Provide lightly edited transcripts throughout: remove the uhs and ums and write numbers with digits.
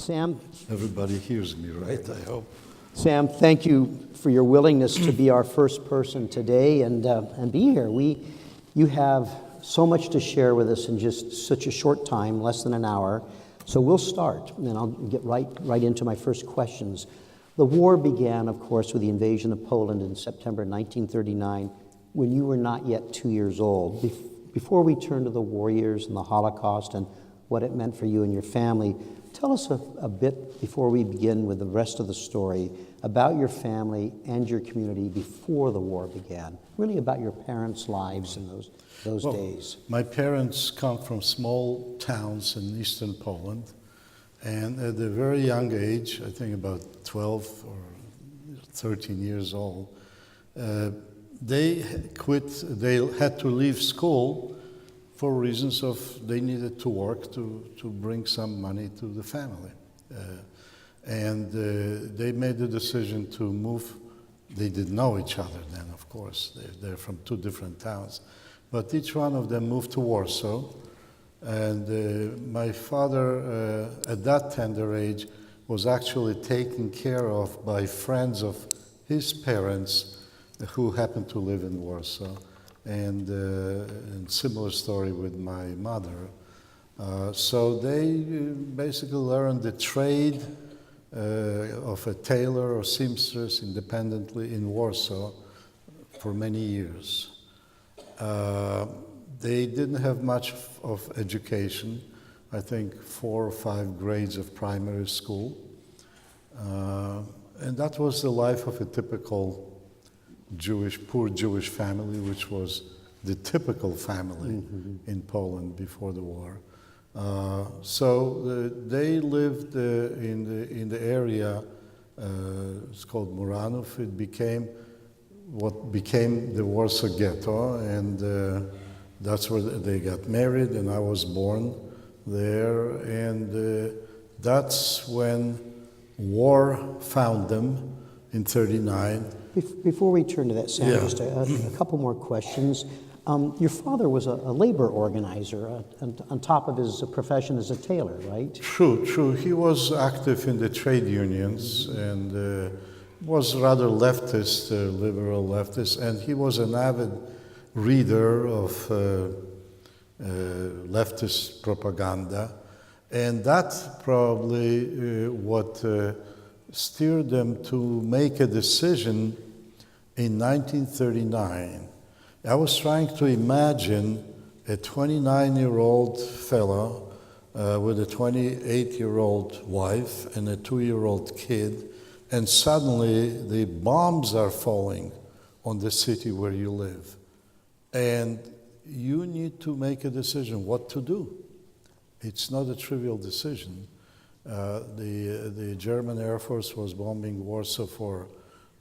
Sam? Everybody hears me, right? I hope. Sam, thank you for your willingness to be our first person today and be here. You have so much to share with us in just such a short time, less than an hour. So we'll start, and I'll get right into my first questions. The war began, of course, with the invasion of Poland in September 1939, when you were not yet 2 years old. Before we turn to the war years and the Holocaust and what it meant for you and your family, tell us a bit, before we begin with the rest of the story, about your family and your community before the war began, really about your parents' lives in those days. My parents come from small towns in eastern Poland, and at a very young age, I think about 12 or 13 years old, they had to leave school for reasons of they needed to work to bring some money to the family. They made the decision to move. They didn't know each other then, of course. They're from two different towns. But each one of them moved to Warsaw. And my father, at that tender age, was actually taken care of by friends of his parents who happened to live in Warsaw. And similar story with my mother. So they basically learned the trade of a tailor or seamstress independently in Warsaw for many years. They didn't have much of education, I think 4 or 5 grades of primary school. And that was the life of a typical poor Jewish family, which was the typical family in Poland before the war. So they lived in the area, it's called Muranów. It became what became the Warsaw ghetto, and that's where they got married, and I was born there, and that's when war found them in '39. Before we turn to that, Sam, just a couple more questions. Your father was a labor organizer on top of his profession as a tailor, right? True. He was active in the trade unions and was rather leftist, liberal leftist, and he was an avid reader of leftist propaganda. And that's probably what steered them to make a decision in 1939. I was trying to imagine a 29-year-old fellow with a 28-year-old wife and a 2-year-old kid, and suddenly the bombs are falling on the city where you live. And you need to make a decision what to do. It's not a trivial decision. The German Air Force was bombing Warsaw for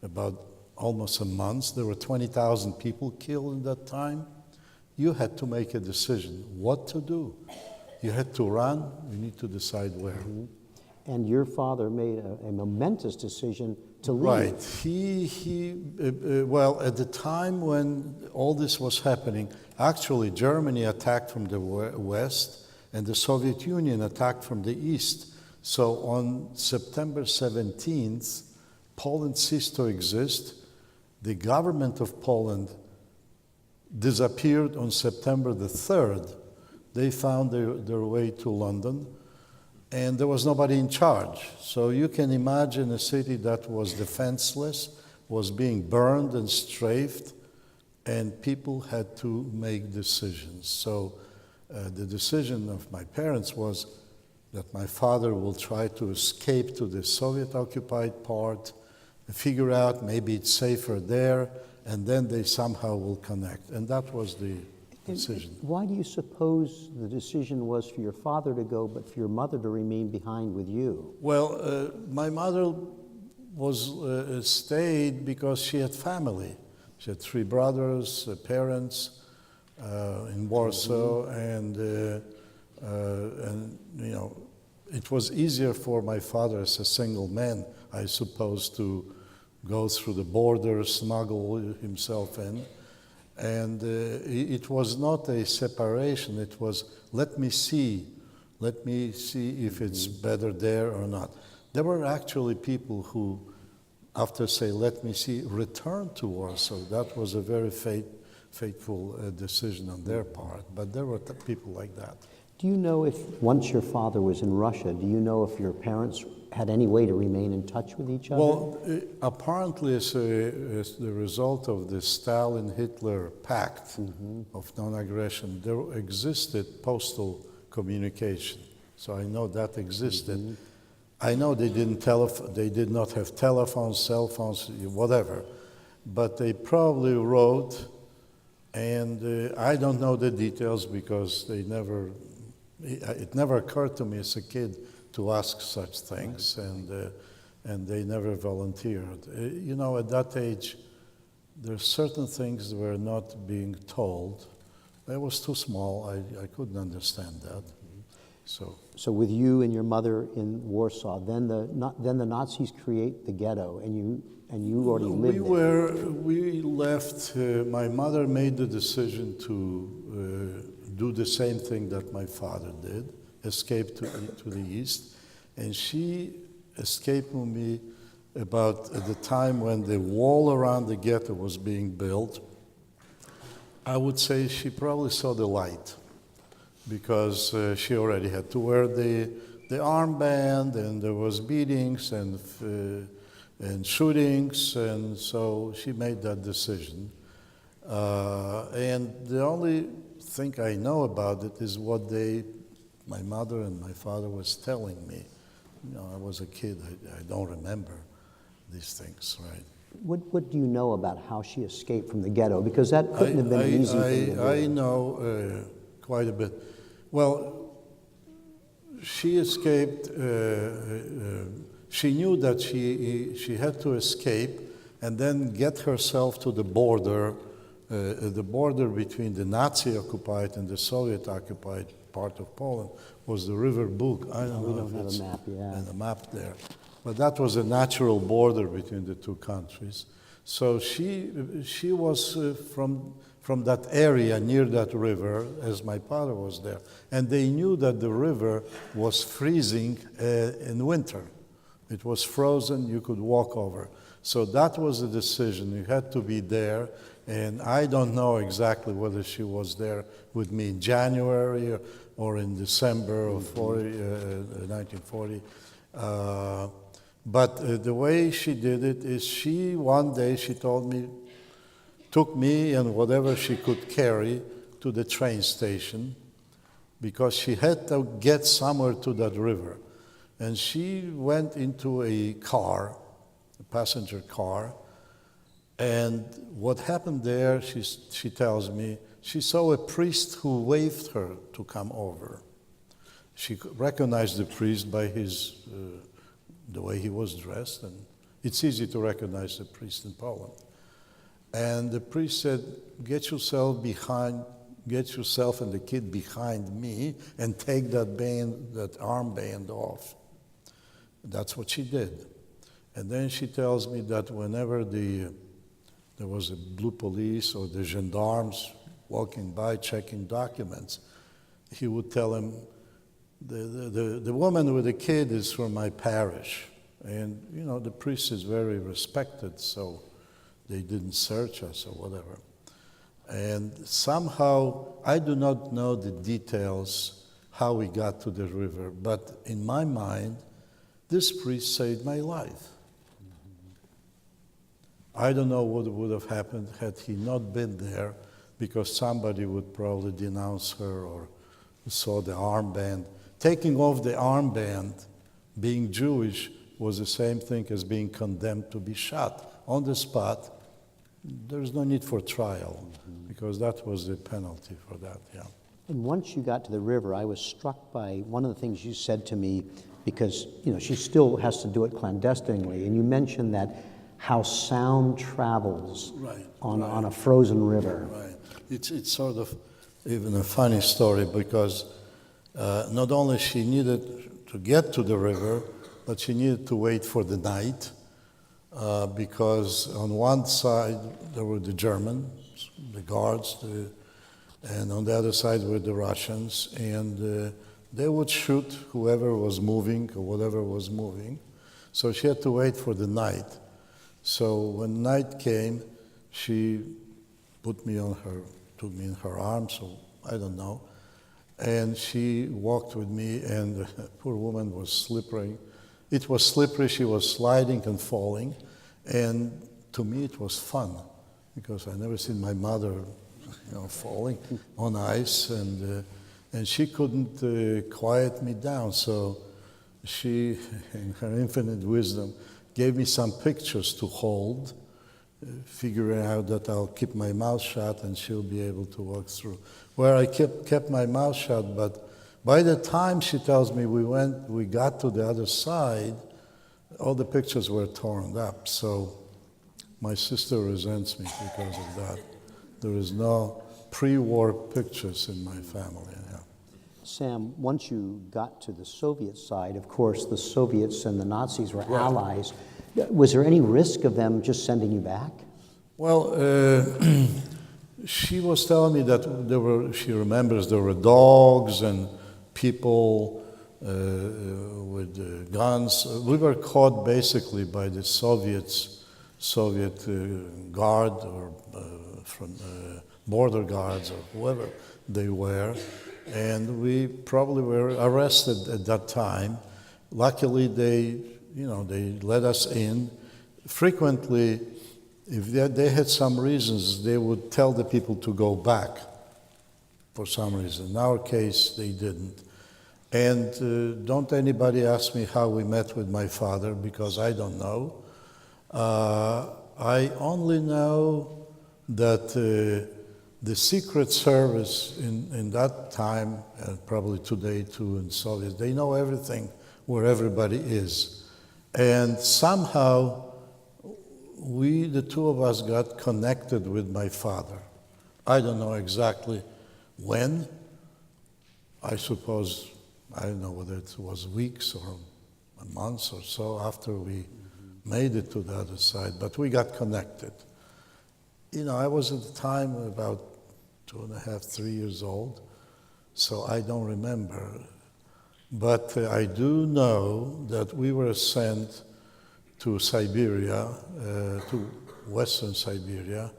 about almost a month. There were 20,000 people killed in that time. You had to make a decision what to do. You had to run. You need to decide where. Mm-hmm. And your father made a momentous decision to leave. Right. Well, at the time when all this was happening, actually Germany attacked from the west and the Soviet Union attacked from the east. So on September 17th, Poland ceased to exist. The government of Poland disappeared on September the 3rd. They found their way to London, and there was nobody in charge. So you can imagine a city that was defenseless, was being burned and strafed, and people had to make decisions. So the decision of my parents was that my father will try to escape to the Soviet-occupied part, figure out maybe it's safer there, and then they somehow will connect. And that was the decision. And why do you suppose the decision was for your father to go, but for your mother to remain behind with you? Well, my mother stayed because she had family. She had 3 brothers, parents in Warsaw, and you know, it was easier for my father as a single man, I suppose, to go through the border, smuggle himself in. And it was not a separation, it was, let me see Let me see if it's better there or not. There were actually people who, after say, let me see, returned to Warsaw. That was a very fateful decision on their part, but there were people like that. Do you know if, once your father was in Russia, do you know if your parents had any way to remain in touch with each other? Well, apparently as the result of the Stalin-Hitler pact of non-aggression, there existed postal communication. So I know that existed. I know they did not have telephones, cell phones, whatever, but they probably wrote, and I don't know the details because it never occurred to me as a kid to ask such things, and they never volunteered. You know, at that age, there are certain things that were not being told. I was too small. I couldn't understand that. So with you and your mother in Warsaw, then the Nazis create the ghetto, and you already lived there. We left. My mother made the decision to do the same thing that my father did, escape to the east, and she escaped with me about at the time when the wall around the ghetto was being built. I would say she probably saw the light, because she already had to wear the armband, and there was beatings and shootings, and so she made that decision. And the only thing I know about it is what my mother and my father was telling me. You know, I was a kid. I don't remember these things, right? What do you know about how she escaped from the ghetto? Because that couldn't have been an easy thing to do. I know quite a bit. Well, she escaped. She knew that she had to escape and then get herself to the border between the Nazi-occupied and the Soviet-occupied part of Poland was the River Bug. I don't know. We don't have a map, yeah. And a map there. But that was a natural border between the two countries. So she was from that area near that river, as my father was there. And they knew that the river was freezing in winter. It was frozen, you could walk over. So that was the decision. You had to be there. And I don't know exactly whether she was there with me in January or in December of 1940. But the way she did it is one day she told me, took me and whatever she could carry to the train station because she had to get somewhere to that river. And she went into a car, a passenger car, and what happened there, she tells me, she saw a priest who waved her to come over. She recognized the priest by the way he was dressed, and it's easy to recognize a priest in Poland. And the priest said, get yourself and the kid behind me and take that armband off. That's what she did. And then she tells me that whenever there was a blue police or the gendarmes walking by checking documents, he would tell him, the woman with the kid is from my parish. And, you know, the priest is very respected, so they didn't search us or whatever. And somehow, I do not know the details how we got to the river, but in my mind, this priest saved my life. I don't know what would have happened had he not been there, because somebody would probably denounce her or saw the armband. Taking off the armband, being Jewish, was the same thing as being condemned to be shot on the spot. There's no need for trial, because that was the penalty for that, yeah. And once you got to the river, I was struck by one of the things you said to me, because, you know, she still has to do it clandestinely, and you mentioned that how sound travels on a frozen river. Right. It's sort of even a funny story, because not only she needed to get to the river, but she needed to wait for the night, because on one side there were the Germans, the guards, and on the other side were the Russians, and they would shoot whoever was moving or whatever was moving. So she had to wait for the night. So when night came, she took me in her arms, or I don't know, and she walked with me, and the poor woman was slippery. It was slippery, she was sliding and falling, and to me it was fun, because I never seen my mother, falling on ice, and she couldn't quiet me down, so she, in her infinite wisdom, gave me some pictures to hold, figuring out that I'll keep my mouth shut and she'll be able to walk through. Where I kept my mouth shut, but by the time, she tells me, we got to the other side, all the pictures were torn up. So my sister resents me because of that. There is no pre-war pictures in my family. Yeah. Sam, once you got to the Soviet side, of course, the Soviets and the Nazis were allies. Was there any risk of them just sending you back? Well, she was telling me that she remembers there were dogs and people with guns. We were caught basically by the Soviet guard or from border guards or whoever they were. And we probably were arrested at that time. Luckily, they let us in. Frequently, if they had some reasons, they would tell the people to go back for some reason. In our case, they didn't. And don't anybody ask me how we met with my father, because I don't know. I only know that the Secret Service in that time, and probably today too in Soviet, they know everything where everybody is. And somehow, the two of us got connected with my father. I don't know exactly when. I suppose, I don't know whether it was weeks or months or so after we made it to the other side, but we got connected. I was at the time about 2.5, 3 years old, so I don't remember. But I do know that we were sent to Siberia, to Western Siberia.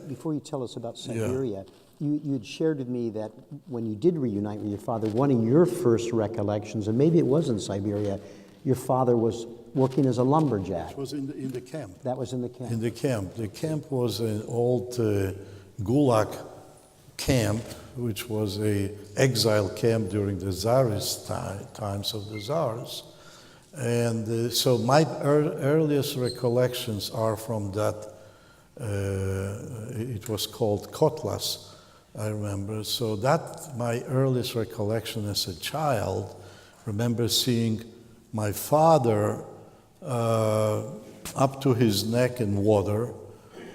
Before you tell us about Siberia, you had shared with me that when you did reunite with your father, one of your first recollections, and maybe it was in Siberia, your father was working as a lumberjack. It was in the camp. That was in the camp. In the camp. The camp was an old Gulag camp, which was an exile camp during the Tsarist times of the Tsars. And so my earliest recollections are from that. It was called Kotlas, I remember. So that my earliest recollection as a child. Remember seeing my father up to his neck in water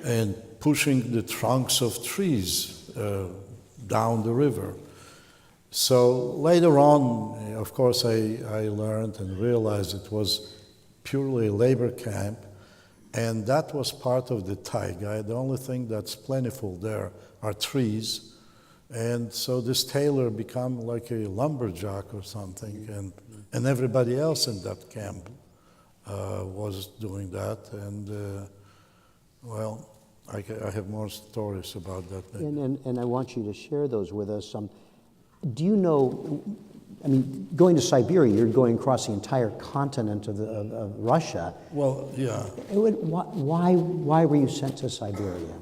and pushing the trunks of trees down the river. So later on, of course, I learned and realized it was purely a labor camp, and that was part of the taiga. The only thing that's plentiful there are trees, and so this tailor became like a lumberjack or something, and everybody else in that camp was doing that, and well, I have more stories about that. And I want you to share those with us. Do you know, going to Siberia, you're going across the entire continent of Russia. Well, yeah. Why were you sent to Siberia?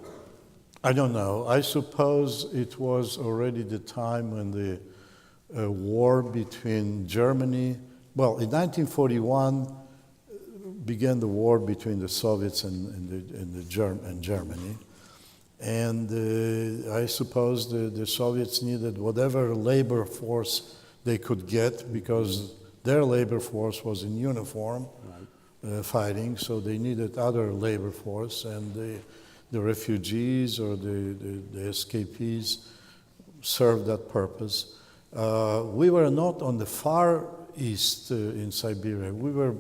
I don't know. I suppose it was already the time when the war between Germany, well, in 1941 began the war between the Soviets and Germany. And I suppose the Soviets needed whatever labor force they could get, because their labor force was in uniform, fighting, so they needed other labor force, and the refugees or the escapees served that purpose. We were not on the far east in Siberia. We were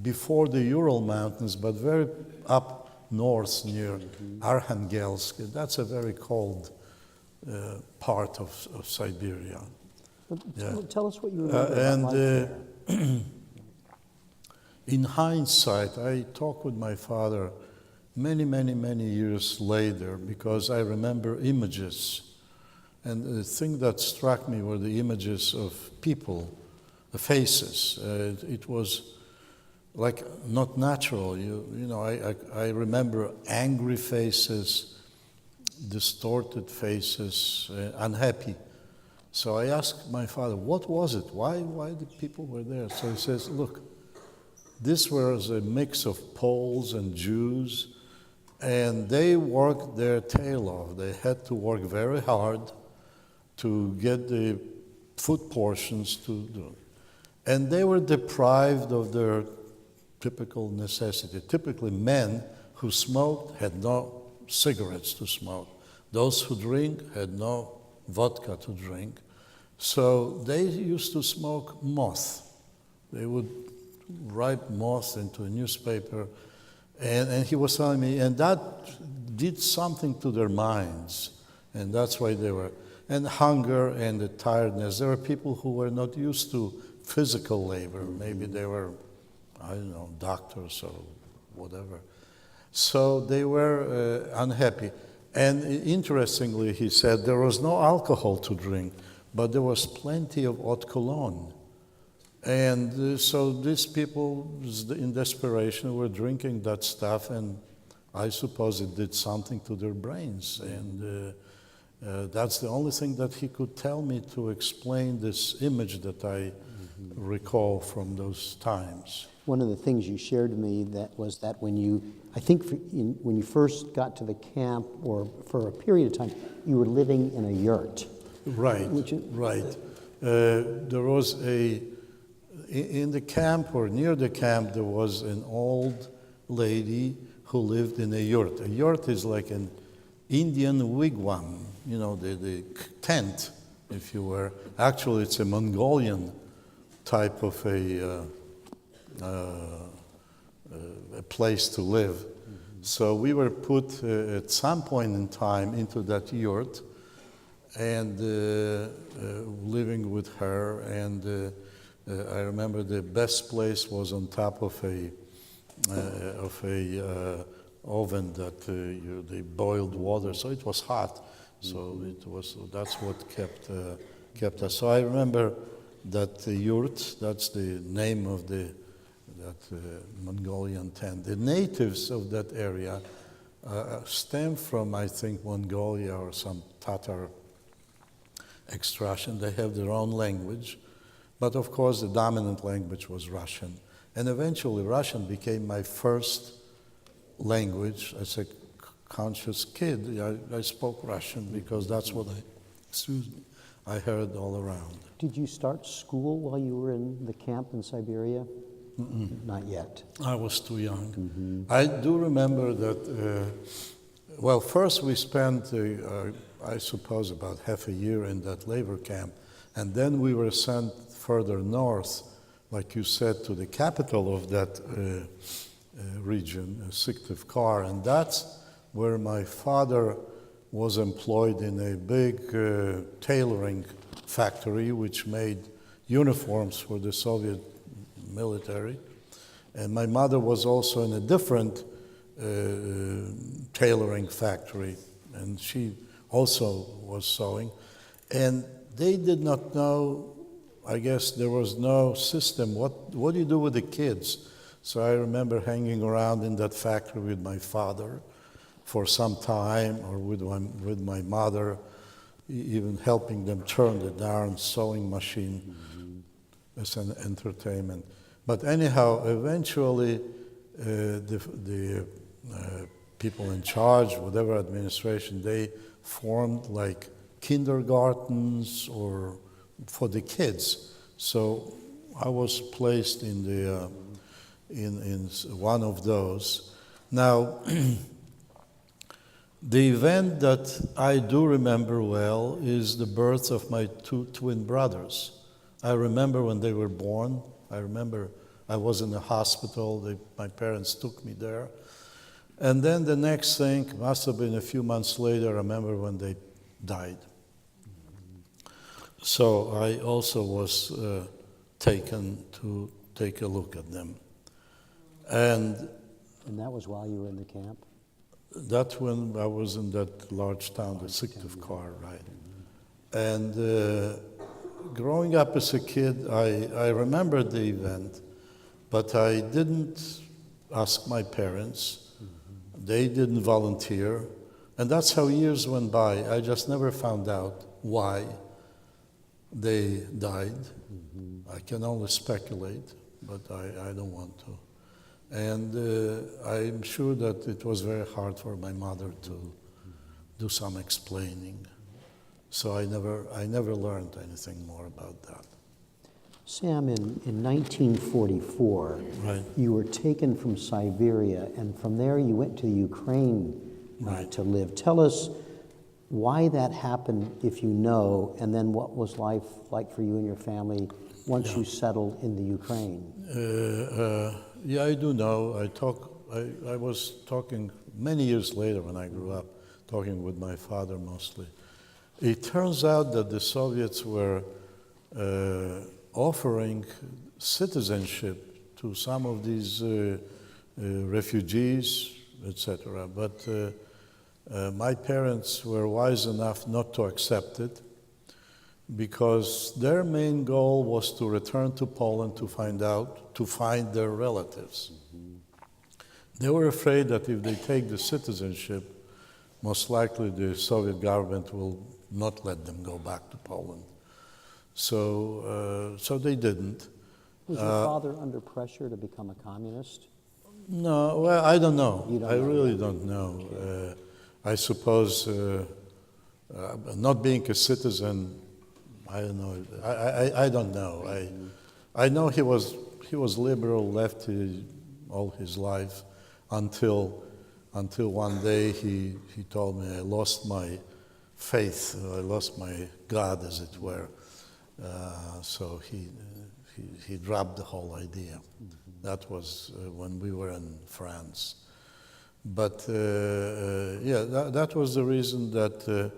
before the Ural Mountains, but very up north near Arkhangelsk. That's a very cold part of Siberia. Yeah. Tell us what you remember about life there. In hindsight, I talked with my father many years later because I remember images. And the thing that struck me were the images of people, the faces. It was like not natural. I remember angry faces, distorted faces, unhappy. So I asked my father, what was it? Why the people were there? So he says, look, this was a mix of Poles and Jews, and they worked their tail off. They had to work very hard to get the food portions to do. And they were deprived of their typical necessity. Typically, men who smoked had no cigarettes to smoke. Those who drink had no vodka to drink. So they used to smoke moth. They would write moth into a newspaper. And he was telling me, and that did something to their minds. And that's why they were. And hunger and the tiredness. There were people who were not used to physical labor. Maybe they were, I don't know, doctors or whatever. So they were unhappy. And interestingly, he said there was no alcohol to drink, but there was plenty of haute cologne. And so these people, in desperation, were drinking that stuff, and I suppose it did something to their brains. And that's the only thing that he could tell me to explain this image that I recall from those times. One of the things you shared to me was that when you, I think when you first got to the camp, or for a period of time, you were living in a yurt. Right, right. There was in the camp or near the camp, there was an old lady who lived in a yurt. A yurt is like an Indian wigwam, the tent, if you were. Actually, it's a Mongolian type of a place to live. Mm-hmm. So we were put at some point in time into that yurt and living with her. And I remember the best place was on top of a oven that they boiled water, so it was hot. So that's what kept us. So I remember that yurt, that's the name of that Mongolian tent. The natives of that area stem from, I think, Mongolia or some Tatar extraction. They have their own language, but of course the dominant language was Russian. And eventually Russian became my first language. As a conscious kid, I spoke Russian because that's what I heard all around. Did you start school while you were in the camp in Siberia? Mm-mm. Not yet. I was too young. Mm-hmm. I do remember that, first we spent, I suppose, about half a year in that labor camp, and then we were sent further north, like you said, to the capital of that region, Syktyvkar, and that's where my father was employed in a big tailoring factory which made uniforms for the Soviet military. And my mother was also in a different tailoring factory, and she also was sewing. And they did not know, I guess there was no system. What do you do with the kids? So I remember hanging around in that factory with my father for some time, or with my mother, even helping them turn the darn sewing machine as an entertainment. But anyhow, eventually the people in charge, whatever administration, they formed like kindergartens or for the kids. So I was placed in the in one of those. Now, the event that I do remember well is the birth of my two twin brothers. I remember when they were born. I remember I was in the hospital. My parents took me there. And then the next thing, must have been a few months later, I remember when they died. So I also was taken to take a look at them. And that was while you were in the camp? that's when I was in that large town, the Syktyvkar, right? And growing up as a kid, I remembered the event, but I didn't ask my parents. They didn't volunteer. And that's how years went by. I just never found out why they died. I can only speculate, but I don't want to. And I'm sure that it was very hard for my mother to do some explaining. So I never learned anything more about that. Sam, in 1944, Right. you were taken from Siberia, and from there you went to Ukraine Right. to live. Tell us why that happened, if you know, and then what was life like for you and your family once you settled in the Ukraine? Yeah, I do know. I was talking many years later when I grew up, talking with my father mostly. It turns out that the Soviets were offering citizenship to some of these refugees, etc. But my parents were wise enough not to accept it because their main goal was to return to Poland to find their relatives. They were afraid that if they take the citizenship, most likely the Soviet government will not let them go back to Poland. So they didn't. Was your father under pressure to become a communist? No, well, I don't know. You don't I know really yet. don't know. I suppose not being a citizen, I don't know. I don't know. I know he was liberal, lefty all his life until one day he told me I lost my faith, I lost my God, as it were. So he dropped the whole idea. That was when we were in France. But that was the reason that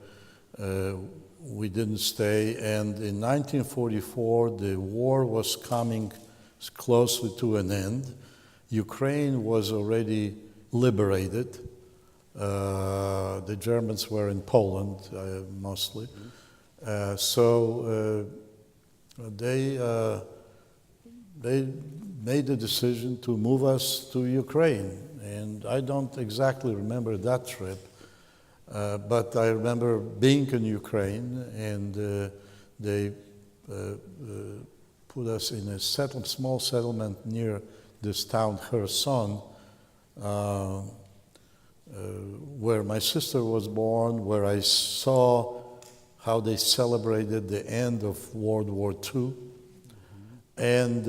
we didn't stay. And in 1944, the war was coming closely to an end. Ukraine was already liberated. The Germans were in Poland mostly. So they made the decision to move us to Ukraine. And I don't exactly remember that trip, but I remember being in Ukraine, and they put us in a small settlement near this town, Kherson, where my sister was born, where I saw how they celebrated the end of World War II. And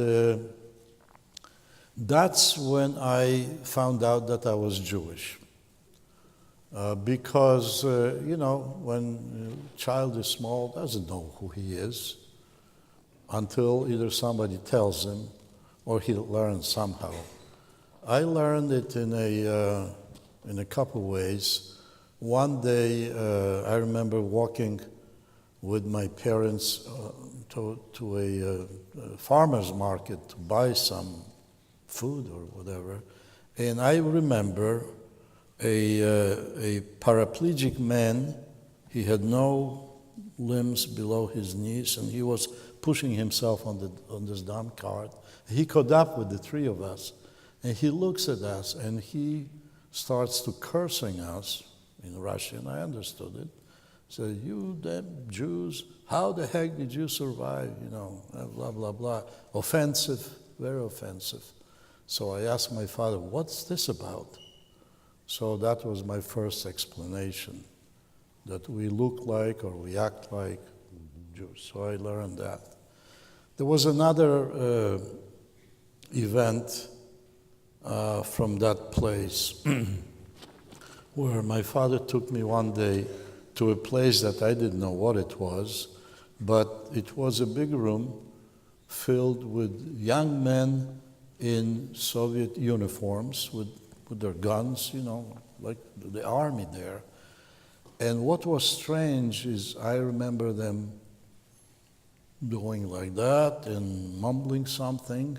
that's when I found out that I was Jewish. Because, when a child is small, doesn't know who he is until either somebody tells him or he learns somehow. I learned it in a couple ways. One day, I remember walking with my parents to a farmer's market to buy some food or whatever, and I remember a paraplegic man. He had no limbs below his knees, and he was pushing himself on this dumb cart. He caught up with the three of us, and he looks at us, and he starts to cursing us in Russian. I understood it. Said, "You damn Jews, how the heck did you survive?" Blah, blah, blah. Offensive, very offensive. So I asked my father, "What's this about?" So that was my first explanation, that we look like or we act like Jews. So I learned that. There was another event from that place where my father took me one day to a place that I didn't know what it was, but it was a big room filled with young men in Soviet uniforms with their guns, like the army there. And what was strange is I remember them doing like that and mumbling something.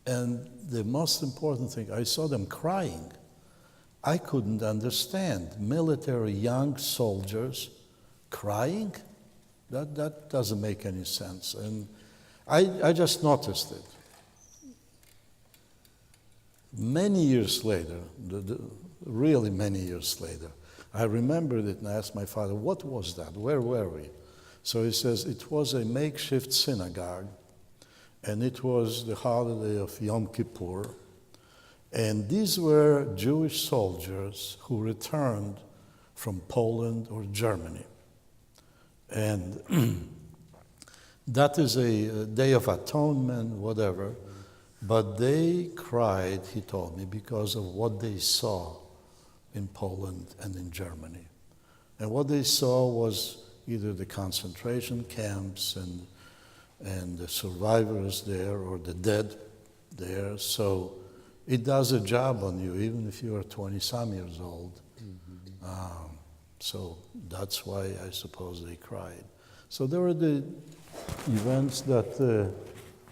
And the most important thing, I saw them crying. I couldn't understand military young soldiers crying. That doesn't make any sense. And I just noticed it. Many years later, really many years later, I remembered it and I asked my father, what was that? Where were we? So he says, it was a makeshift synagogue, and it was the holiday of Yom Kippur. And these were Jewish soldiers who returned from Poland or Germany. And that is a day of atonement, whatever. But they cried, he told me, because of what they saw in Poland and in Germany. And what they saw was either the concentration camps and the survivors there or the dead there. So it does a job on you, even if you are 20-some years old. So that's why I suppose they cried. So there were the events that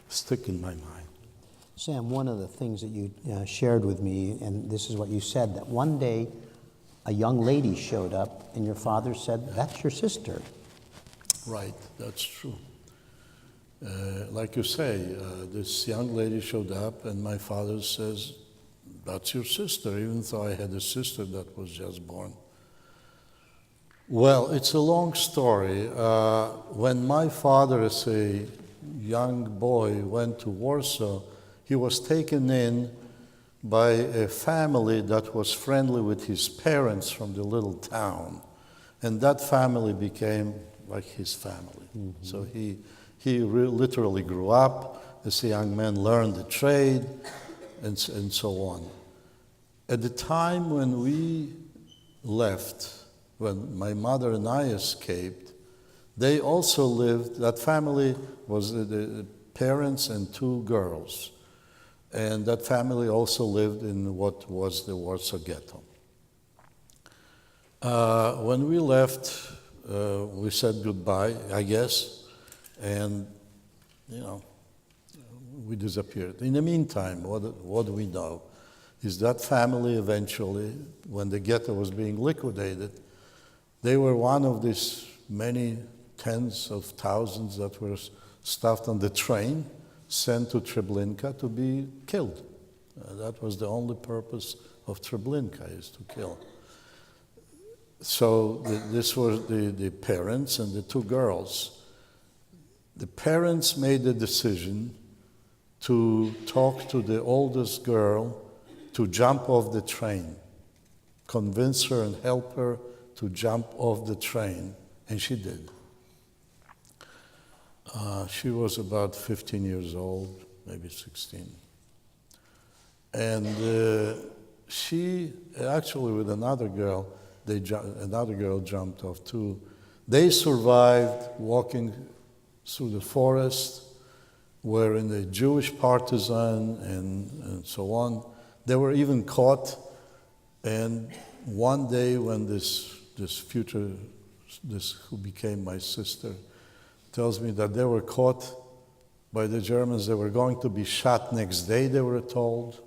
stick in my mind. Sam, one of the things that you shared with me, and this is what you said, that one day a young lady showed up and your father said, that's your sister. Right, that's true. Like you say, this young lady showed up and my father says, that's your sister, even though I had a sister that was just born. Well, it's a long story. When my father, as a young boy, went to Warsaw, he was taken in by a family that was friendly with his parents from the little town. And that family became like his family. Mm-hmm. So he literally grew up. As a young man, learned the trade, and so on. At the time when we left, when my mother and I escaped, they also lived, that family was the parents and two girls. And that family also lived in what was the Warsaw ghetto. When we left, we said goodbye, I guess, and, we disappeared. In the meantime, what do we know is that family eventually, when the ghetto was being liquidated, they were one of these many tens of thousands that were stuffed on the train, sent to Treblinka to be killed. That was the only purpose of Treblinka, is to kill. So this was the parents and the two girls. The parents made the decision to talk to the oldest girl to jump off the train, convince her and help her to jump off the train, and she did. She was about 15 years old, maybe 16. And she, actually with another girl, another girl jumped off too. They survived walking through the forest, were in a Jewish partisan and so on. They were even caught, and one day when this who became my sister, tells me that they were caught by the Germans. They were going to be shot next day, they were told.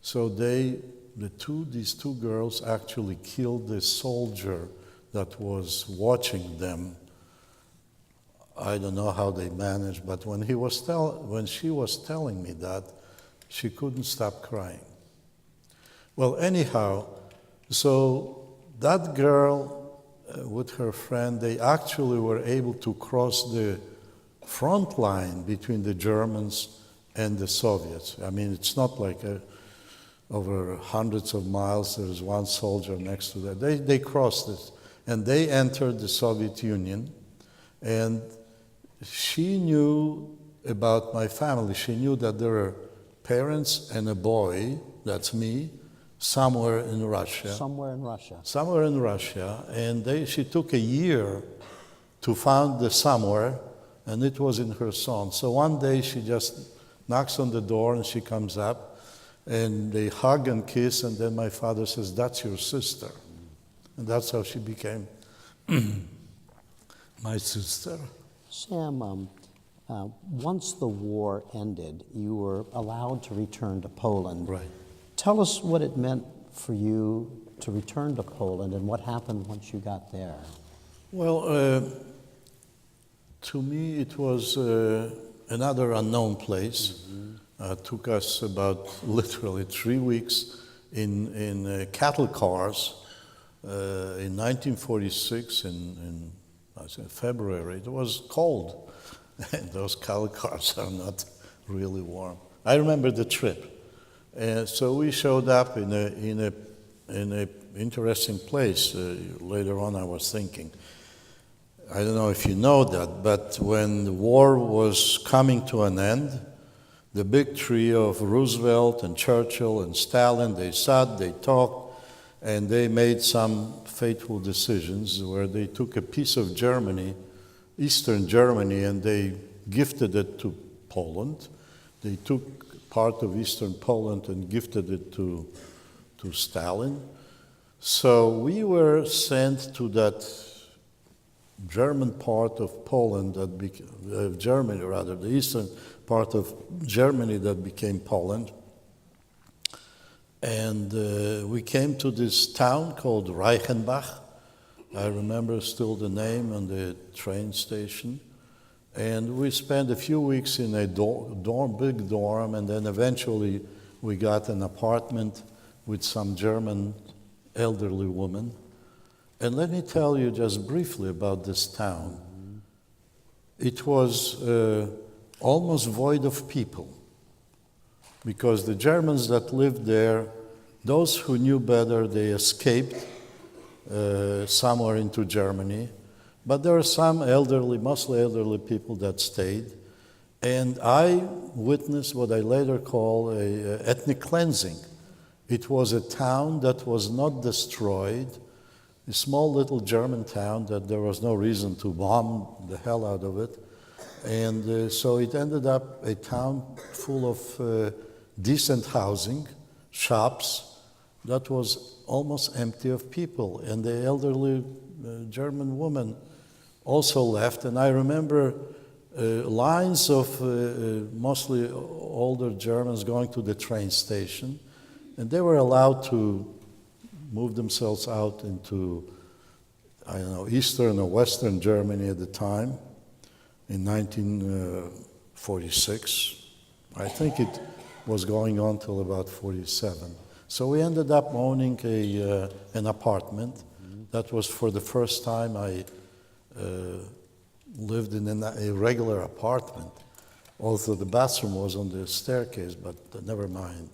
So these two girls actually killed the soldier that was watching them. I don't know how they managed, but when she was telling me that, she couldn't stop crying. Well, anyhow, so that girl with her friend, they actually were able to cross the front line between the Germans and the Soviets. I mean, it's not like over hundreds of miles, there's one soldier next to that. They crossed it, and they entered the Soviet Union, and she knew about my family. She knew that there were parents and a boy, that's me, somewhere in Russia. Somewhere in Russia. Somewhere in Russia, and she took a year to find the somewhere, and it was in her son. So one day she just knocks on the door and she comes up, and they hug and kiss, and then my father says, that's your sister. And that's how she became my sister. Sam, Once the war ended, you were allowed to return to Poland. Right. Tell us what it meant for you to return to Poland and what happened once you got there. Well, to me, it was another unknown place. Took us about literally 3 weeks in cattle cars in 1946 in I think February. It was cold, and those cattle cars are not really warm. I remember the trip. So we showed up in a interesting place. Later on, I was thinking, I don't know if you know that, but when the war was coming to an end, the big trio of Roosevelt and Churchill and Stalin, they sat, they talked, and they made some fateful decisions where they took a piece of Germany, Eastern Germany, and they gifted it to Poland. They took part of Eastern Poland and gifted it to Stalin. So we were sent to that German part of Poland, Germany rather, the eastern part of Germany that became Poland. And we came to this town called Reichenbach. I remember still the name on the train station. And we spent a few weeks in a big dorm, and then eventually we got an apartment with some German elderly woman. And let me tell you just briefly about this town. It was almost void of people, because the Germans that lived there, those who knew better, they escaped somewhere into Germany. But there were some elderly, mostly elderly people that stayed. And I witnessed what I later call a ethnic cleansing. It was a town that was not destroyed, a small little German town that there was no reason to bomb the hell out of it. And so it ended up a town full of decent housing, shops, that was almost empty of people. And the elderly German woman also left. And I remember lines of mostly older Germans going to the train station, and they were allowed to move themselves out into, I don't know, Eastern or Western Germany at the time, in 1946. I think it was going on till about 47. So we ended up owning an apartment. That was for the first time I lived in a regular apartment. Also, the bathroom was on the staircase, but never mind.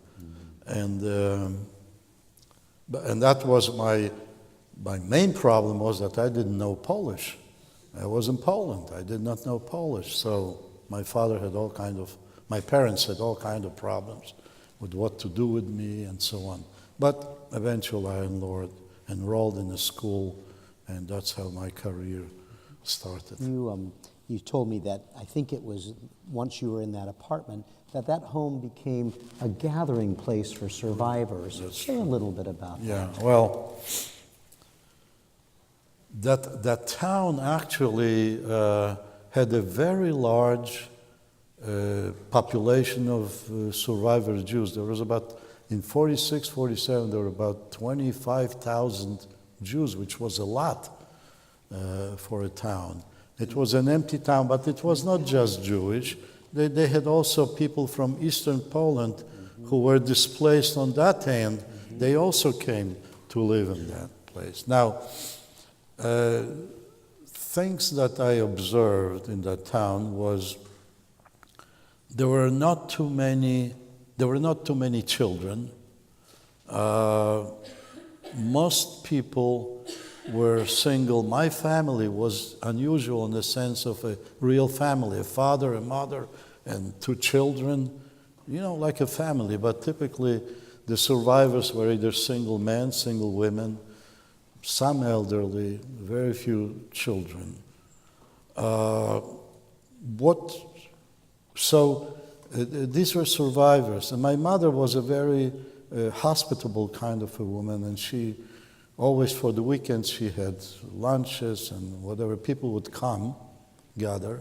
And that was my main problem, was that I didn't know Polish. I was in Poland. I did not know Polish. So my parents had all kind of problems with what to do with me and so on. But eventually I enrolled in a school, and that's how my career started. You told me that, I think it was once you were in that apartment, that home became a gathering place for survivors. Say a little bit about that. Yeah, well, that town actually had a very large population of survivor Jews. There was about, in 46, 47, there were about 25,000 Jews, which was a lot for a town. It was an empty town, but it was not just Jewish. They had also people from Eastern Poland who were displaced on that end. They also came to live in that place. Now, things that I observed in that town was there were not too many children. Most people were single. My family was unusual in the sense of a real family, a father, a mother, and 2 children, like a family. But typically the survivors were either single men, single women, some elderly, very few children. These were survivors. And my mother was a very hospitable kind of a woman, and she always, for the weekends, she had lunches and whatever. People would come, gather.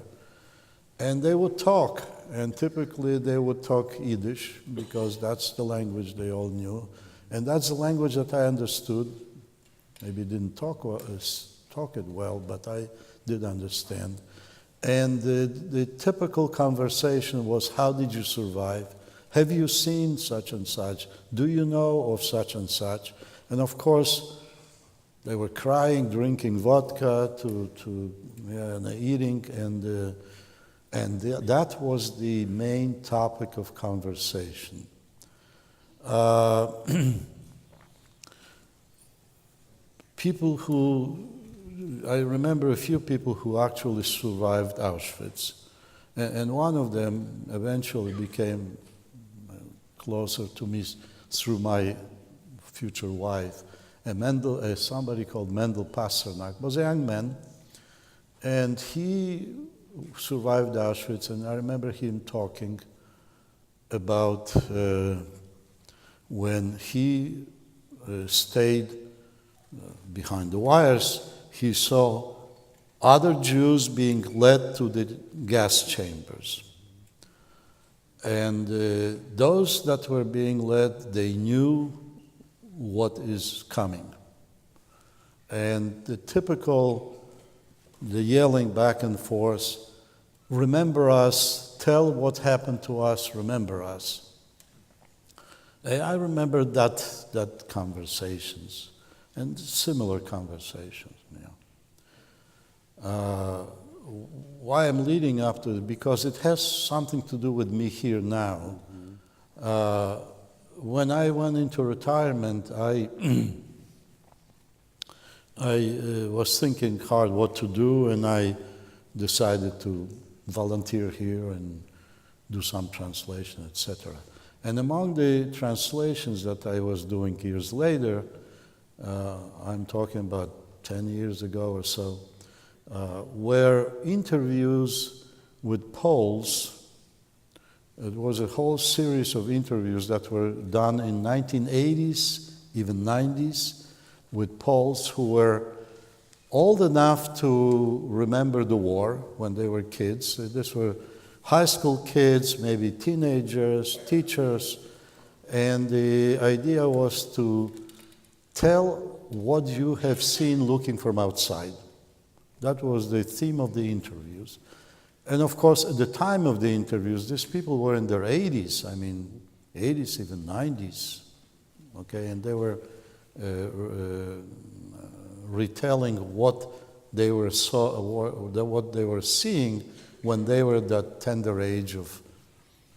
And they would talk, and typically they would talk Yiddish because that's the language they all knew. And that's the language that I understood. Maybe didn't talk it well, but I did understand. And the typical conversation was, how did you survive? Have you seen such and such? Do you know of such and such? And of course, they were crying, drinking vodka, and eating, and that was the main topic of conversation. People who, I remember a few people who actually survived Auschwitz, and one of them eventually became closer to me through my future wife. Somebody called Mendel Pasternak was a young man, and he survived Auschwitz, and I remember him talking about when he stayed behind the wires, he saw other Jews being led to the gas chambers. And those that were being led, they knew what is coming. And the yelling back and forth, remember us, tell what happened to us, remember us. I remember that conversations and similar conversations. Why I'm leading up to it, because it has something to do with me here now. When I went into retirement, I was thinking hard what to do, and I decided to volunteer here and do some translation, etc. And among the translations that I was doing years later, I'm talking about 10 years ago or so, were interviews with Poles. It was a whole series of interviews that were done in 1980s, even 90s, with Poles who were old enough to remember the war when they were kids. These were high school kids, maybe teenagers, teachers, and the idea was to tell what you have seen looking from outside. That was the theme of the interviews. And of course, at the time of the interviews, these people were in their 80s, 80s, even 90s, okay? And they were retelling what they were seeing when they were that tender age of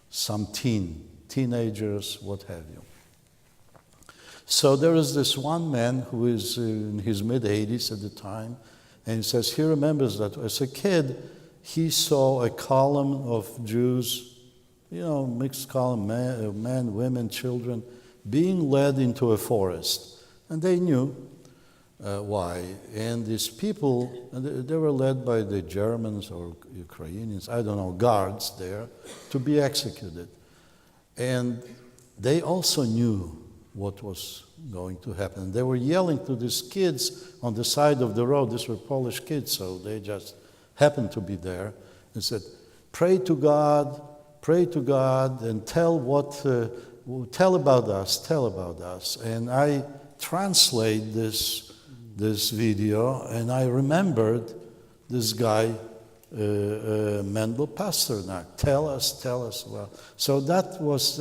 some teenagers, what have you. So there is this one man who is in his mid-80s at the time, and he says he remembers that as a kid, he saw a column of Jews, mixed column, men, women, children, being led into a forest. And they knew why. And these people, they were led by the Germans or Ukrainians, I don't know, guards there, to be executed. And they also knew what was going to happen. They were yelling to these kids on the side of the road. These were Polish kids, so they just happened to be there, and said, pray to God, and tell about us. And I translate this video, and I remembered this guy, Mendel Pasternak. Tell us about. So that was,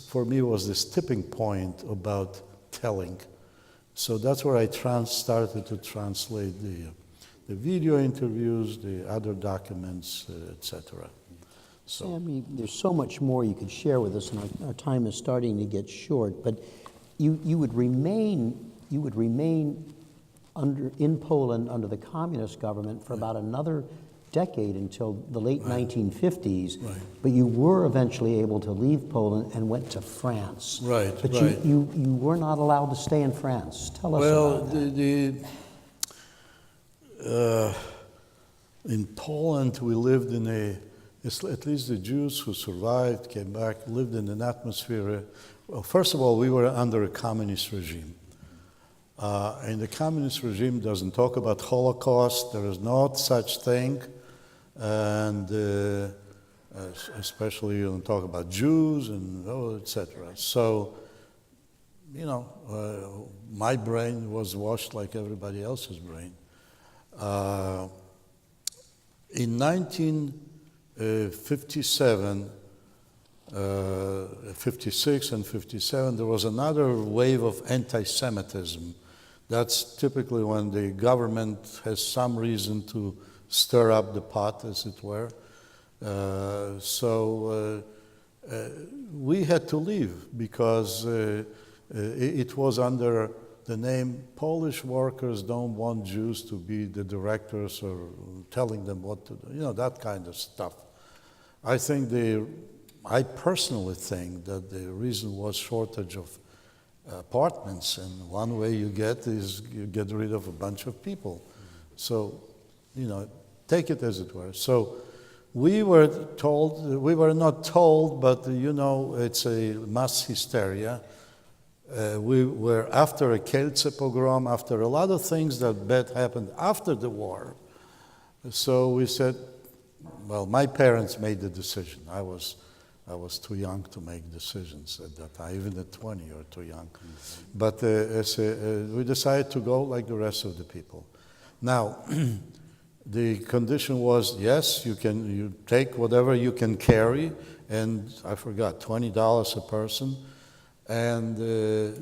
for me, was this tipping point about telling. So that's where I started to translate the video interviews, the other documents, etc. So, Sam, there's so much more you could share with us, and our time is starting to get short. But you would remain in Poland under the communist government for about another decade until the late 1950s. Right. But you were eventually able to leave Poland and went to France. Right. But right. you were not allowed to stay in France. Tell us about that. In Poland, we lived in at least the Jews who survived, came back, lived in an atmosphere. Well, first of all, we were under a communist regime. And the communist regime doesn't talk about Holocaust. There is not such thing. And especially you talk about Jews and etc. So, my brain was washed like everybody else's brain. In 1957, 56 and 57, there was another wave of anti-Semitism. That's typically when the government has some reason to stir up the pot, as it were. So we had to leave because it was under the name Polish workers don't want Jews to be the directors or telling them what to do, that kind of stuff. I personally think that the reason was shortage of apartments, and one way you get is you get rid of a bunch of people. So, take it as it were. So we were not told, but it's a mass hysteria. We were after a Kielce pogrom, after a lot of things that bad happened after the war. So we said, well, my parents made the decision. I was too young to make decisions at that time, even at 20 or too young. Mm-hmm. But we decided to go like the rest of the people. Now, the condition was, yes, you take whatever you can carry, and I forgot, $20 a person. And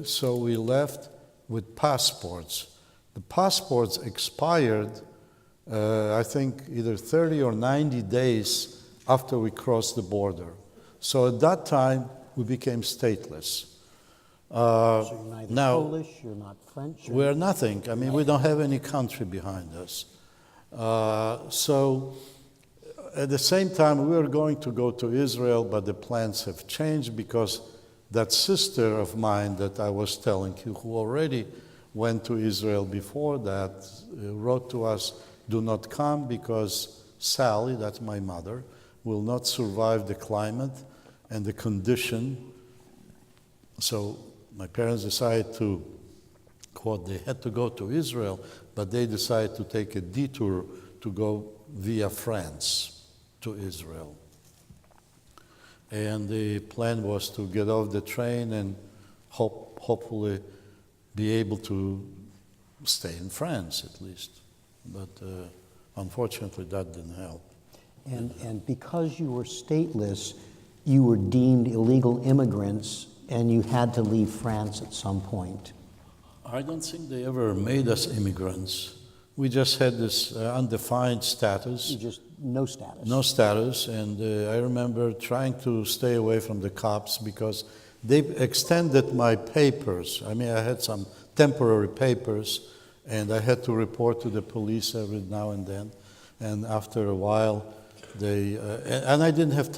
so we left with passports. The passports expired, I think, either 30 or 90 days after we crossed the border. So at that time, we became stateless. So you're neither Polish, you're not French? We're nothing. I mean, we don't have any country behind us. So at the same time, we were going to go to Israel, but the plans have changed because that sister of mine that I was telling you, who already went to Israel before that, wrote to us, do not come because Sally, that's my mother, will not survive the climate and the condition. So my parents decided to, quote, they had to go to Israel, but they decided to take a detour to go via France to Israel. And the plan was to get off the train and hopefully be able to stay in France at least. But unfortunately, that didn't help. And because you were stateless, you were deemed illegal immigrants, and you had to leave France at some point. I don't think they ever made us immigrants. We just had this undefined status. Just no status. No status, and I remember trying to stay away from the cops because they extended my papers. I mean, I had some temporary papers, and I had to report to the police every now and then. And after a while, and I didn't have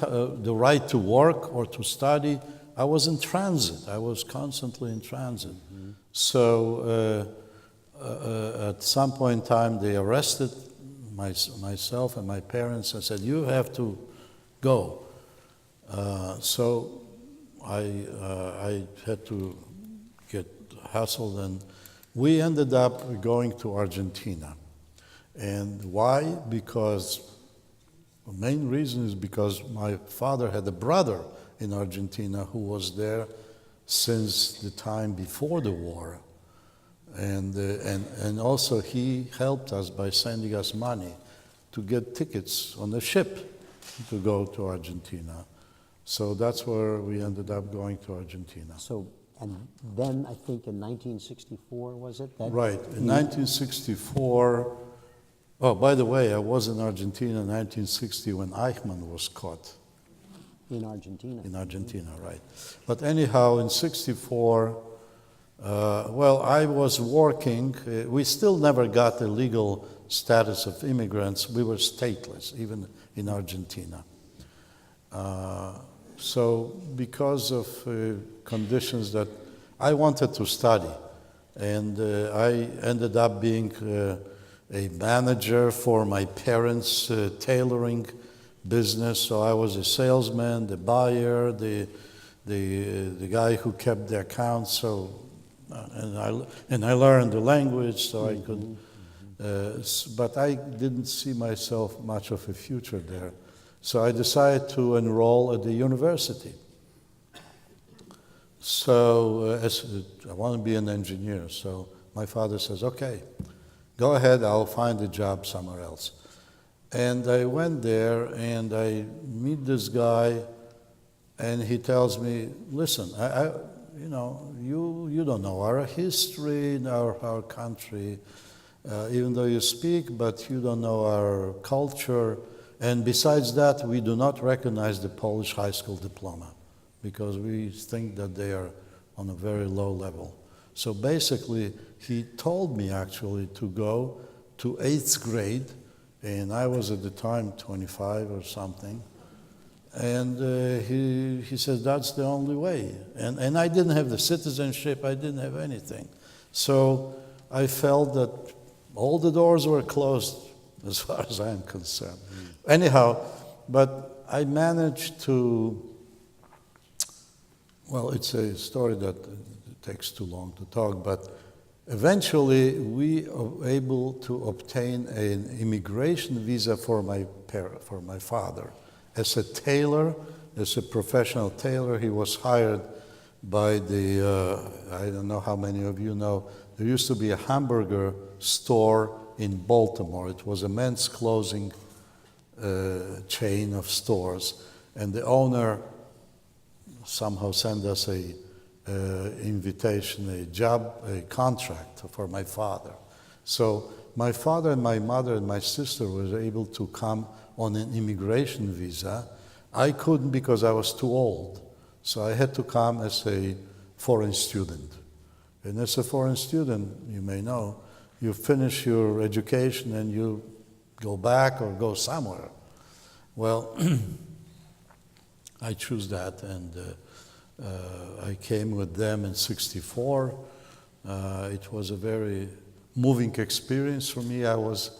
the right to work or to study. I was in transit. I was constantly in transit. Mm-hmm. So at some point in time, they arrested myself and my parents and said, you have to go. So I had to get hustled, and we ended up going to Argentina. And why? Because the main reason is because my father had a brother in Argentina who was there since the time before the war. And also he helped us by sending us money to get tickets on a ship to go to Argentina. So that's where we ended up going to Argentina. So, and then I think in 1964, was it? Right, in 1964, oh, by the way, I was in Argentina in 1960 when Eichmann was caught. In Argentina. In Argentina, right. But anyhow, in 64, I was working. We still never got the legal status of immigrants. We were stateless, even in Argentina. So because of conditions that I wanted to study, and I ended up being a manager for my parents' tailoring business. So I was a salesman, the buyer, the guy who kept the accounts. So and I learned the language, so I could. But I didn't see myself much of a future there. So I decided to enroll at the university. So I want to be an engineer. So my father says, okay, go ahead, I'll find a job somewhere else. And I went there and I meet this guy and he tells me, listen, you don't know our history, our country, even though you speak, but you don't know our culture. And besides that, we do not recognize the Polish high school diploma because we think that they are on a very low level. So basically, he told me actually to go to 8th grade, and I was at the time 25 or something. And he says, that's the only way. And I didn't have the citizenship, I didn't have anything. So I felt that all the doors were closed as far as I am concerned. Anyhow, but I managed to, well, it's a story that takes too long to talk, but eventually we were able to obtain an immigration visa for my father. As a tailor, as a professional tailor, he was hired by the, I don't know how many of you know, there used to be a hamburger store in Baltimore. It was a men's clothing chain of stores, and the owner somehow sent us a invitation, a job, a contract for my father. So my father and my mother and my sister were able to come on an immigration visa. I couldn't because I was too old. So I had to come as a foreign student. And as a foreign student, you may know, you finish your education and you go back or go somewhere. Well, I chose that, and I came with them in '64. It was a very moving experience for me. I was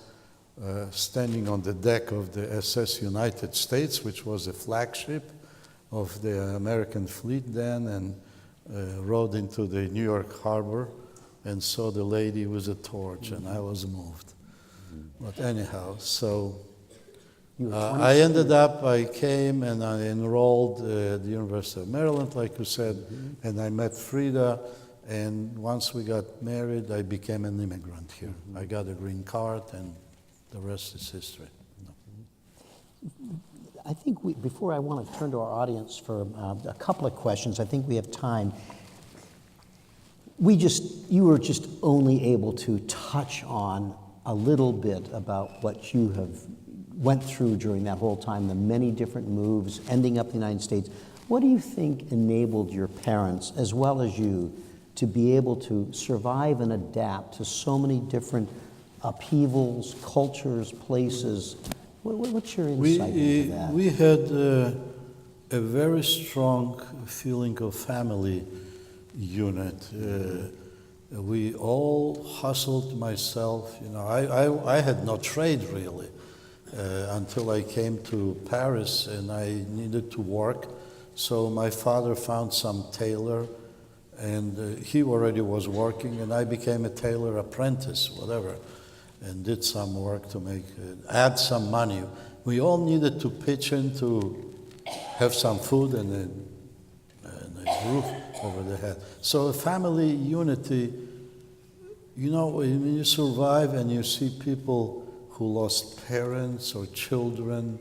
standing on the deck of the SS United States, which was the flagship of the American fleet then, and rode into the New York harbor and saw the lady with a torch, and I was moved. But anyhow, so I ended up, I came and I enrolled at the University of Maryland, like you said, and I met Frida, and once we got married, I became an immigrant here. I got a green card, and the rest is history. I think before I want to turn to our audience for a couple of questions, I think we have time. You were just only able to touch on a little bit about what you have went through during that whole time, the many different moves, ending up in the United States. What do you think enabled your parents, as well as you, to be able to survive and adapt to so many different upheavals, cultures, places? What's your insight into that? We had a very strong feeling of family unit. We all hustled myself. You know, I had no trade really until I came to Paris and I needed to work. So my father found some tailor, and he already was working, and I became a tailor apprentice, whatever, and did some work to add some money. We all needed to pitch in to have some food and a roof over the head. So a family unity, you know, when you survive and you see people who lost parents or children,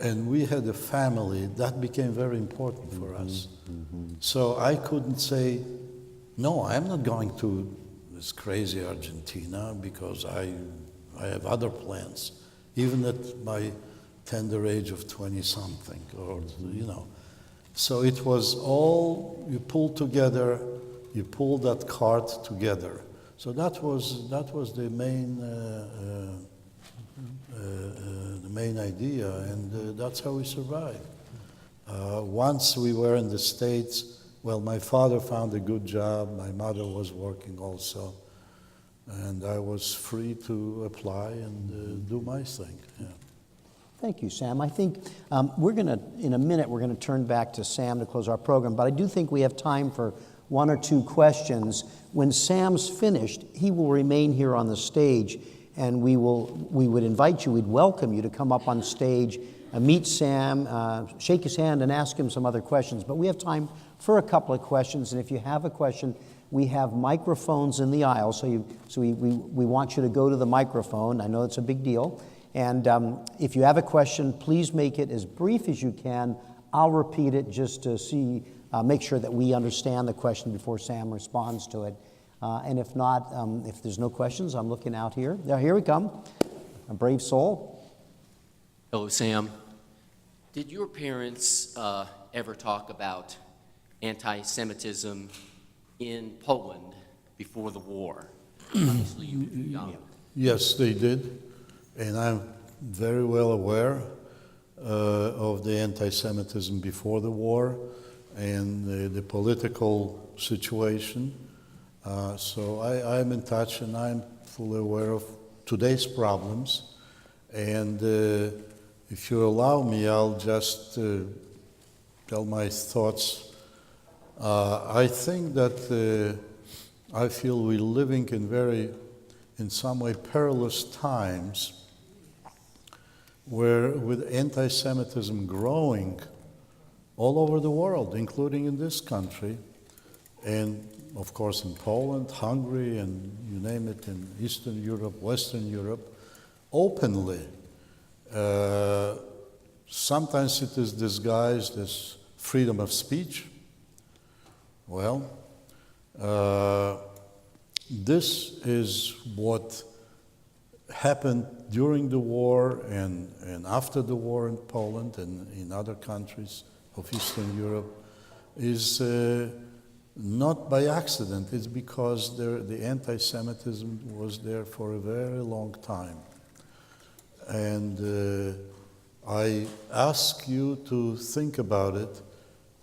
and we had a family, that became very important for us. So I couldn't say, no, I'm not going to this crazy Argentina because I have other plans, even at my tender age of 20-something, or, you know. So it was all, you pulled together, you pulled that cart together. So that was the main idea, and that's how we survived. Once we were in the States, well, my father found a good job, my mother was working also, and I was free to apply and do my thing. Yeah. Thank you, Sam. I think in a minute, we're going to turn back to Sam to close our program, but I do think we have time for one or two questions. When Sam's finished, he will remain here on the stage, and we would invite you, we'd welcome you to come up on stage meet Sam, shake his hand, and ask him some other questions. But we have time for a couple of questions, and if you have a question, we have microphones in the aisle, so we want you to go to the microphone. I know it's a big deal. And if you have a question, please make it as brief as you can. I'll repeat it just to make sure that we understand the question before Sam responds to it. And if not, if there's no questions, I'm looking out here. Now, here we come. A brave soul. Hello, Sam. Did your parents ever talk about anti-Semitism in Poland before the war? Obviously, you were young. Yes, they did, and I'm very well aware of the anti-Semitism before the war and the political situation. So I'm in touch, and I'm fully aware of today's problems. And if you allow me, I'll just tell my thoughts. I think that I feel we're living in some way, perilous times, where with anti-Semitism growing all over the world, including in this country, and of course in Poland, Hungary, and you name it, in Eastern Europe, Western Europe, openly. Sometimes it is disguised as freedom of speech. Well, this is what happened during the war and after the war in Poland and in other countries of Eastern Europe is not by accident. It's because the anti-Semitism was there for a very long time. And I ask you to think about it,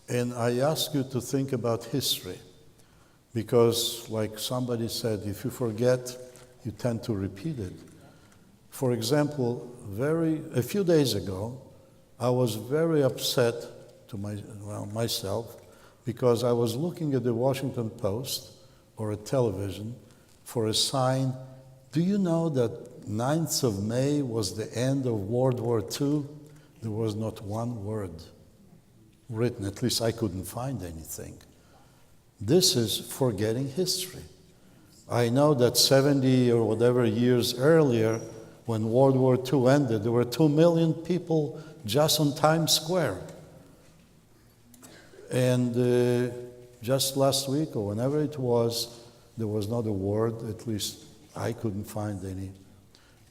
and I ask you to think about history. Because, like somebody said, if you forget, you tend to repeat it. For example, a few days ago, I was very upset to myself because I was looking at the Washington Post or a television for a sign. Do you know that 9th of May was the end of World War II? There was not one word written. At least I couldn't find anything. This is forgetting history. I know that 70 or whatever years earlier, when World War II ended, there were 2 million people just on Times Square. And just last week, or whenever it was, there was not a word, at least I couldn't find any,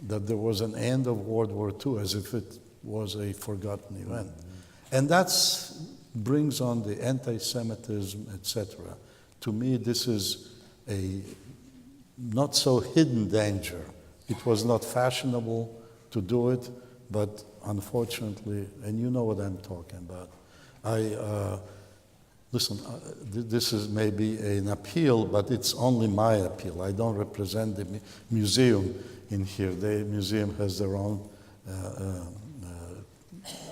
that there was an end of World War II, as if it was a forgotten event. And that brings on the anti-Semitism, etc. To me, this is a not so hidden danger. It was not fashionable to do it, but unfortunately, and you know what I'm talking about. Listen, this is maybe an appeal, but it's only my appeal. I don't represent the museum in here. The museum has their own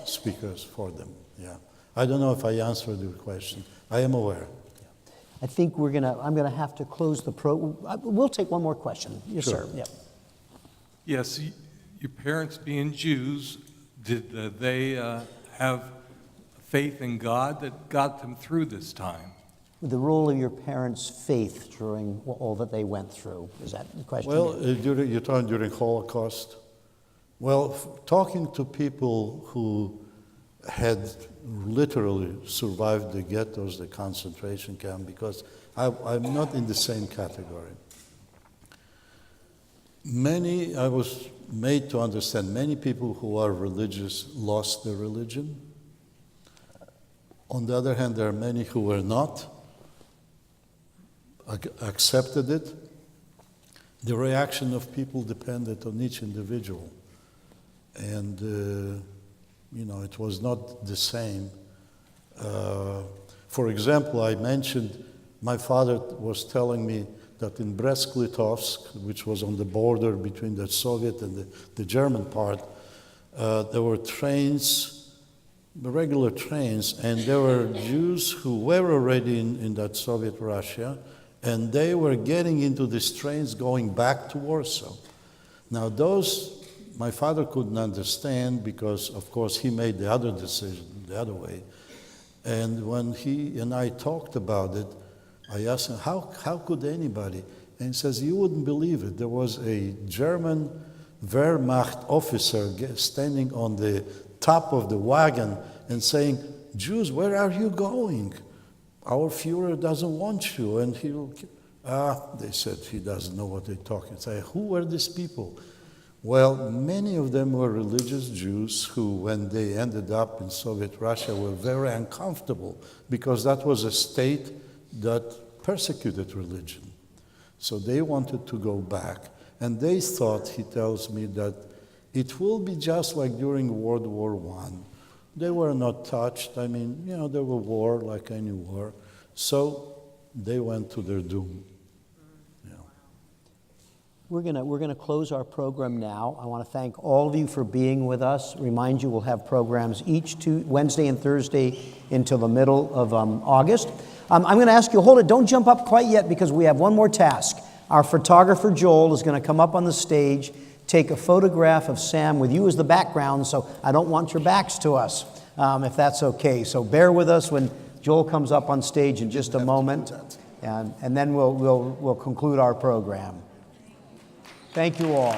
speakers for them. Yeah. I don't know if I answered your question. I am aware. I think I'm gonna have to close the we'll take one more question. Yes, Sure. sir. Yep. Yes, your parents being Jews, did they have faith in God that got them through this time? The role of your parents' faith during all that they went through, is that the question? Well, you're talking during Holocaust. Well, talking to people who had literally survived the ghettos, the concentration camp, because I'm not in the same category. I was made to understand, many people who are religious lost their religion. On the other hand, there are many who were not, accepted it. The reaction of people depended on each individual. And, it was not the same. For example, I mentioned my father was telling me that in Brest-Litovsk, which was on the border between the Soviet and the German part, there were trains, regular trains, and there were Jews who were already in that Soviet Russia, and they were getting into these trains going back to Warsaw. Now those my father couldn't understand because, of course, he made the other decision, the other way. And when he and I talked about it, I asked him, how could anybody? And he says, you wouldn't believe it. There was a German Wehrmacht officer standing on the top of the wagon and saying, Jews, where are you going? Our Führer doesn't want you. And they said, he doesn't know what they're talking. I say, who were these people? Well, many of them were religious Jews who, when they ended up in Soviet Russia, were very uncomfortable because that was a state that persecuted religion. So they wanted to go back. And they thought, he tells me, that it will be just like during World War I. They were not touched. I mean, there were war like any war. So they went to their doom. We're gonna close our program now. I want to thank all of you for being with us. Remind you, we'll have programs each Wednesday and Thursday until the middle of August. I'm going to ask you, hold it, don't jump up quite yet because we have one more task. Our photographer, Joel, is going to come up on the stage, take a photograph of Sam with you as the background, so I don't want your backs to us, if that's okay. So bear with us when Joel comes up on stage in just a moment, and then we'll conclude our program. Thank you all.